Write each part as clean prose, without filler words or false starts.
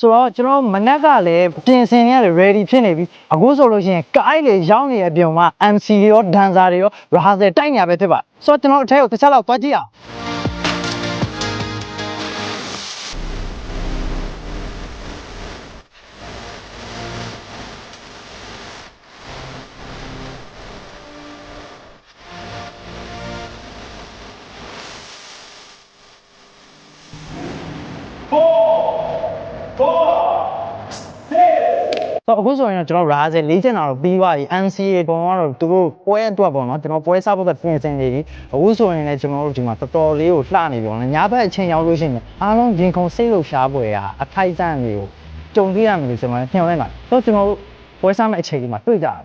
ဆိုတော့ကျွန်တော်မနက်ကလည်းပြင်ဆင်ရတယ် ready ဖြစ်နေပြီအခုဆိုလို့ရှိရင်ကိုက်လေရောင်းနေတဲ့အပြင်မှာ MC တွေရော dancer တွေရော rehearsal တိုက်နေရပဲဖြစ်ပါဆိုတော့ကျွန်တော်အထက်ကိုတစ်ချက်လောက်သွားကြည့်အောင်တော့အခုဆိုရင်ကျွန်တော် rehearsal လေ့ကျင့်တာတော့ပြီးသွားပြီ NCA ပုံကတော့သူတို့ပွဲအတွက်ပေါ့နော်ကျွန်တော်ပွဲစားဖို့အတွက်ပြင်ဆင်နေပြီအခုဆိုရင်လည်းကျွန်တော်တို့ဒီမှာတော်တော်လေးကိုလှနေပြီပေါ့နော်ညဘက်အချိန်ရောက်လို့ရှိရင်အားလုံးရင်ခုန်စိတ်လို့ရှားပွဲကအထိုက်တန့်တွေကိုကြုံတွေ့ရမယ်လို့ကျွန်တော်ညှော်လိုက်ပါဆိုတော့ကျွန်တော်တို့ပွဲစားမဲ့အချိန်ဒီမှာတွေ့ကြတယ်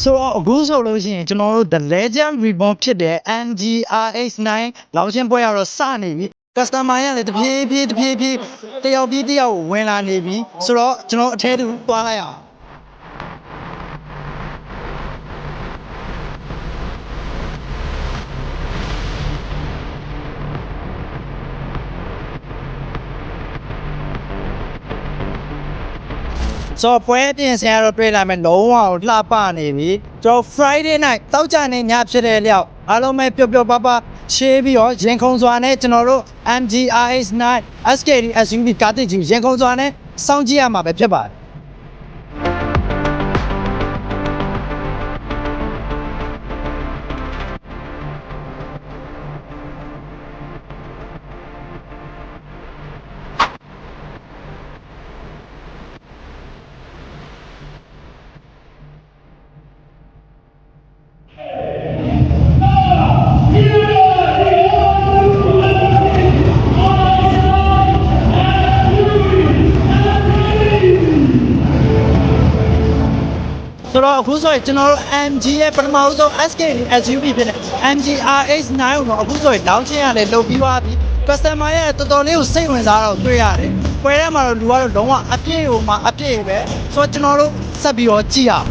ဆိုတော့အခုဆိုလို့ရှိရင်ကျွန်တော်တို့ The Legend Reborn ဖြစ်တဲ့ NGRH9 လောက်ချင်းပွဲရတော့စနေပြီcustomer ရလည်းတဖြည်းဖြည်းတယောက်ပြီးတယောက်ဝင်လာနေပြီဆိုတော့ကျွန်တော်အထဲတူသွားလိုက်အောင်ဆိုတော့ပွဲပြင်ဆင်ရတော့တွေ့လာမယ်လုံးဝလှပနေပြီကျွန်တော် Friday night တောက်ကြနေညဖြစ်တဲ့လျောက်အားလုံးပဲပျော်ပျော်ပါပါရှေးပြီးတော့ရင်ခုန်စွာနဲ့ကျွန်တော်တို့ MGRH9 SKD SUV ကားတိတ်ကြီးရင်ခုန်စွာနဲ့စောင့်ကြည့်ရမှာပဲဖြစ်ပါတယ်ဆိုတော့အခုဆိုရင်ကျွန်တော်တို့ MG ရဲ့ပထမဆုံး SKD SUV ဖြစ်တဲ့ MGRH9 ကိုတော့အခုဆိုရင်တောင်းချင်းရတယ်လုပ်ပြီးသွားပြီ customer ရဲ့တော်တော်လေးကိုစိတ်ဝင်စားတော့တွေ့ရတယ်။ပွဲထဲမှာတော့လူကတော့လုံးဝအပြည့်ဟိုမှာအပြည့်ပဲဆိုတော့ကျွန်တော်တို့ဆက်ပြီးတော့ကြည့်အောင်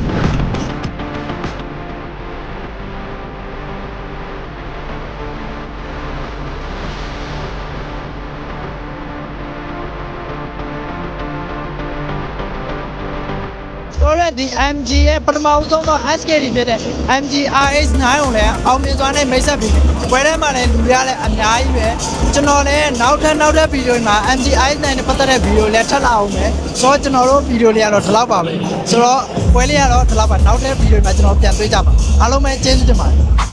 ဆိုတော့ဒီ MG ရဲ့ပထမဆုံးတော့ SKD ဖြစ်တဲ့ MGRH9 ကိုလည်းအောင်မြင်စွာနဲ့မိတ်ဆက်ပြီးပွဲထဲမှာလည်းလူရလည်းအများကြီးပဲကျွန်တော်လည်းနောက်ထပ်ဗီဒီယိုမှာ MGRH9 နဲ့ပတ်သက်တဲ့ဗီဒီယိုလည်းထပ်လာအောင်မယ်ဆိုတော့ကျွန်တော်တို့ဗီဒီယိုလေးကတော့ဒီလောက်ပါပဲဆိုတော့ပွဲလေးကတော့ဒီလောက်ပါနောက်တဲ့ဗီဒီယိုမှာကျွန်တော်ပြန်တွေ့ကြပါအားလုံးပဲကျေးဇူးတင်ပါတယ်